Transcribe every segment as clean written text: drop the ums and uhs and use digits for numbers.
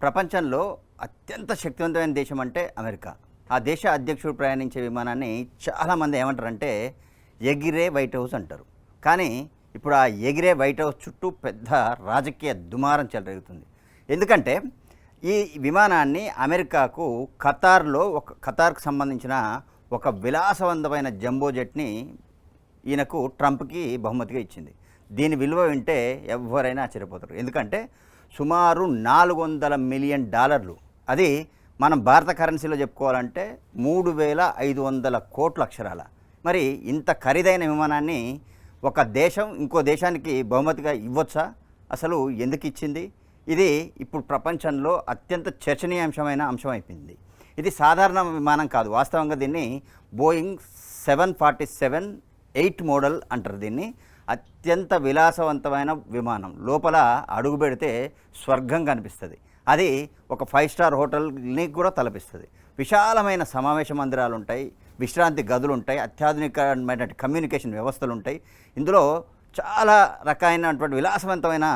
ప్రపంచంలో అత్యంత శక్తివంతమైన దేశం అంటే అమెరికా. ఆ దేశ అధ్యక్షుడు ప్రయాణించే విమానాన్ని చాలామంది ఏమంటారంటే ఎగిరే వైట్ హౌస్ అంటారు. కానీ ఇప్పుడు ఆ ఎగిరే వైట్ హౌస్ చుట్టూ పెద్ద రాజకీయ దుమారం చెలరేగుతుంది. ఎందుకంటే ఈ విమానాన్ని అమెరికాకు ఖతార్కు సంబంధించిన ఒక విలాసవంతమైన జంబో జెట్ని ఈయనకు ట్రంప్కి బహుమతిగా ఇచ్చింది. దీని విలువ వింటే ఎవరైనా ఆశ్చర్యపోతారు. ఎందుకంటే సుమారు $400 మిలియన్, అది మనం భారత కరెన్సీలో చెప్పుకోవాలంటే 3,500 కోట్ల అక్షరాల. మరి ఇంత ఖరీదైన విమానాన్ని ఒక దేశం ఇంకో దేశానికి బహుమతిగా ఇవ్వచ్చా? అసలు ఎందుకు ఇచ్చింది? ఇది ఇప్పుడు ప్రపంచంలో అత్యంత చర్చనీయాంశమైన అంశం అయిపోయింది. ఇది సాధారణ విమానం కాదు. వాస్తవంగా దీన్ని బోయింగ్ 747-8 మోడల్ అంటారు. దీన్ని అత్యంత విలాసవంతమైన విమానం. లోపల అడుగు పెడితే స్వర్గం కనిపిస్తుంది. అది ఒక 5 స్టార్ హోటల్ని కూడా తలపిస్తుంది. విశాలమైన సమావేశ మందిరాలు ఉంటాయి, విశ్రాంతి గదులు ఉంటాయి, అత్యాధునికమైన కమ్యూనికేషన్ వ్యవస్థలు ఉంటాయి. ఇందులో చాలా రకాలైనటువంటి విలాసవంతమైన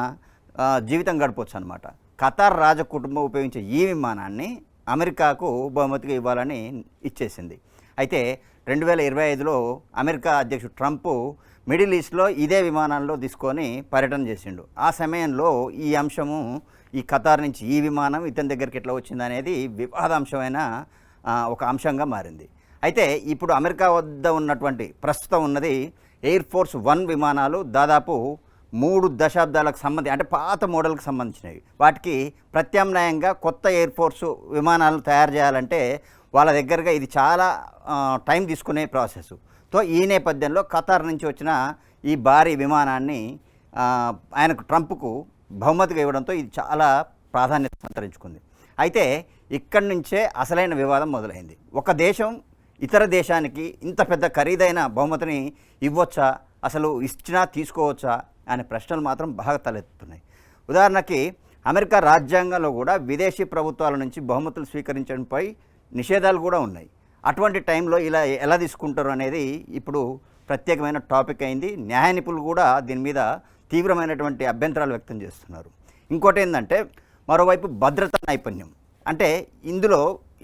జీవితం గడపవచ్చు అనమాట. ఖతార్ రాజకుటుంబం ఉపయోగించే ఈ విమానాన్ని అమెరికాకు బహుమతిగా ఇవ్వాలని ఇచ్చేసింది. అయితే 2025లో అమెరికా అధ్యక్షుడు ట్రంప్ మిడిల్ ఈస్ట్లో ఇదే విమానంలో తీసుకొని పర్యటన చేసిండు. ఆ సమయంలో ఈ అంశము, ఈ ఖతార్ నుంచి ఈ విమానం ఇతని దగ్గరికి ఎట్లా వచ్చిందనేది వివాదాంశమైన ఒక అంశంగా మారింది. అయితే ఇప్పుడు అమెరికా వద్ద ఉన్నటువంటి ప్రస్తుతం ఉన్నది ఎయిర్ ఫోర్స్ 1 విమానాలు. దాదాపు 3 దశాబ్దాలకు సంబంధించి, అంటే పాత మోడల్కి సంబంధించినవి. వాటికి ప్రత్యామ్నాయంగా కొత్త ఎయిర్ ఫోర్సు విమానాలు తయారు చేయాలంటే వాళ్ళ దగ్గరగా ఇది చాలా టైం తీసుకునే ప్రాసెస్. సో ఈ నేపథ్యంలో ఖతార్ నుంచి వచ్చిన ఈ భారీ విమానాన్ని ఆయనకు ట్రంప్కు బహుమతిగా ఇవ్వడంతో ఇది చాలా ప్రాధాన్యత సంతరించుకుంది. అయితే ఇక్కడి నుంచే అసలైన వివాదం మొదలైంది. ఒక దేశం ఇతర దేశానికి ఇంత పెద్ద ఖరీదైన బహుమతిని ఇవ్వచ్చా, అసలు ఇచ్చినా తీసుకోవచ్చా అనే ప్రశ్నలు మాత్రం బాగా తలెత్తుతున్నాయి. ఉదాహరణకి అమెరికా రాజ్యాంగంలో కూడా విదేశీ ప్రభుత్వాల నుంచి బహుమతులు స్వీకరించడంపై నిషేధాలు కూడా ఉన్నాయి. అటువంటి టైంలో ఇలా ఎలా తీసుకుంటారు అనేది ఇప్పుడు ప్రత్యేకమైన టాపిక్ అయింది. న్యాయ నిపుణులు కూడా దీని మీద తీవ్రమైనటువంటి అభ్యంతరాలు వ్యక్తం చేస్తున్నారు. ఇంకోటి ఏంటంటే, మరోవైపు భద్రతా నైపుణ్యం. అంటే ఇందులో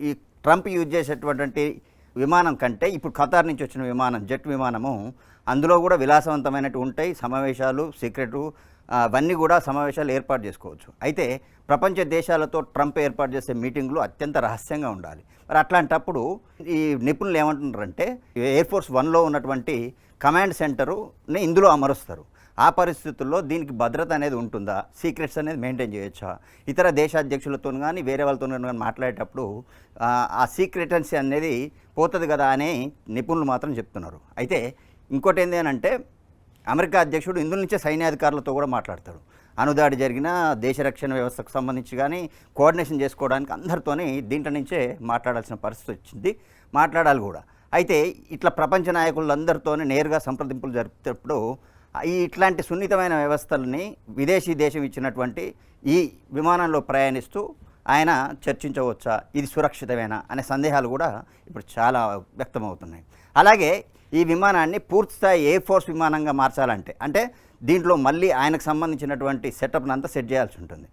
ఈ ట్రంప్ యూజ్ చేసేటటువంటి విమానం కంటే ఇప్పుడు ఖతార్ నుంచి వచ్చిన విమానం, జెట్ విమానము, అందులో కూడా విలాసవంతమైనవి ఉంటాయి. సమావేశాలు, సీక్రెటు, అవన్నీ కూడా సమావేశాలు ఏర్పాటు చేసుకోవచ్చు. అయితే ప్రపంచ దేశాలతో ట్రంప్ ఏర్పాటు చేసే మీటింగ్లు అత్యంత రహస్యంగా ఉండాలి. మరి అట్లాంటప్పుడు ఈ నిపుణులు ఏమంటున్నారంటే, ఎయిర్ ఫోర్స్ 1లో ఉన్నటువంటి కమాండ్ సెంటరుని ఇందులో అమరుస్తారు. ఆ పరిస్థితుల్లో దీనికి భద్రత అనేది ఉంటుందా, సీక్రెట్స్ అనేది మెయింటైన్ చేయొచ్చా, ఇతర దేశాధ్యక్షులతో కానీ వేరే వాళ్ళతో కానీ మాట్లాడేటప్పుడు ఆ సీక్రెటెన్సీ అనేది పోతుంది కదా అని నిపుణులు మాత్రం చెప్తున్నారు. అయితే ఇంకోటి ఏంటి అని అంటే, అమెరికా అధ్యక్షుడు ఇందులో నుంచే సైన్యాధికారులతో కూడా మాట్లాడతాడు. అణుదాడి జరిగిన దేశ రక్షణ వ్యవస్థకు సంబంధించి కానీ కోఆర్డినేషన్ చేసుకోవడానికి అందరితోని దీంట్లో నుంచే మాట్లాడాల్సిన పరిస్థితి వచ్చింది. మాట్లాడాలి కూడా. అయితే ఇట్లా ప్రపంచ నాయకులందరితోనే నేరుగా సంప్రదింపులు జరిపేటప్పుడు ఇట్లాంటి సున్నితమైన వ్యవస్థల్ని విదేశీ దేశం ఇచ్చినటువంటి ఈ విమానంలో ప్రయాణిస్తూ ఆయన చర్చించవచ్చా, ఇది సురక్షితమేనా అనే సందేహాలు కూడా ఇప్పుడు చాలా వ్యక్తమవుతున్నాయి. అలాగే ఈ విమానాన్ని పూర్తిస్థాయి ఎయిర్ ఫోర్స్ విమానంగా మార్చాలంటే, అంటే దీంట్లో మళ్ళీ ఆయనకు సంబంధించినటువంటి సెటప్ని అంతా సెట్ చేయాల్సి ఉంటుంది.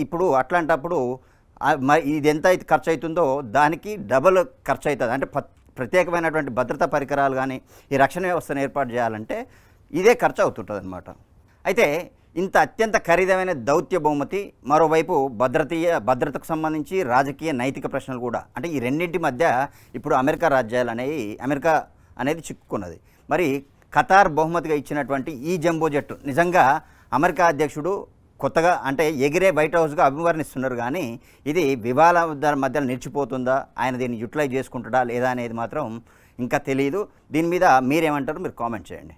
ఇప్పుడు అట్లాంటప్పుడు ఇది ఎంత అయితే ఖర్చు అవుతుందో దానికి డబుల్ ఖర్చు అవుతుంది. అంటే ప్రత్యేకమైనటువంటి భద్రతా పరికరాలు కానీ ఈ రక్షణ వ్యవస్థను ఏర్పాటు చేయాలంటే ఇదే ఖర్చు అవుతుంటుంది అనమాట. అయితే ఇంత అత్యంత ఖరీదైన దౌత్య బహుమతి, మరోవైపు భద్రతకు సంబంధించి రాజకీయ నైతిక ప్రశ్నలు కూడా, అంటే ఈ రెండింటి మధ్య ఇప్పుడు అమెరికా అనేది చిక్కుకున్నది. మరి ఖతార్ బహుమతిగా ఇచ్చినటువంటి ఈ జంబో జెట్టు నిజంగా అమెరికా అధ్యక్షుడు కొత్తగా, అంటే ఎగిరే వైట్ హౌస్గా అభివర్ణిస్తున్నారు. కానీ ఇది వివాదాల మధ్యలో నిలిచిపోతుందా, ఆయన దీన్ని యూటిలైజ్ చేసుకుంటాడా లేదా అనేది మాత్రం ఇంకా తెలియదు. దీని మీద మీరేమంటారు? మీరు కామెంట్ చేయండి.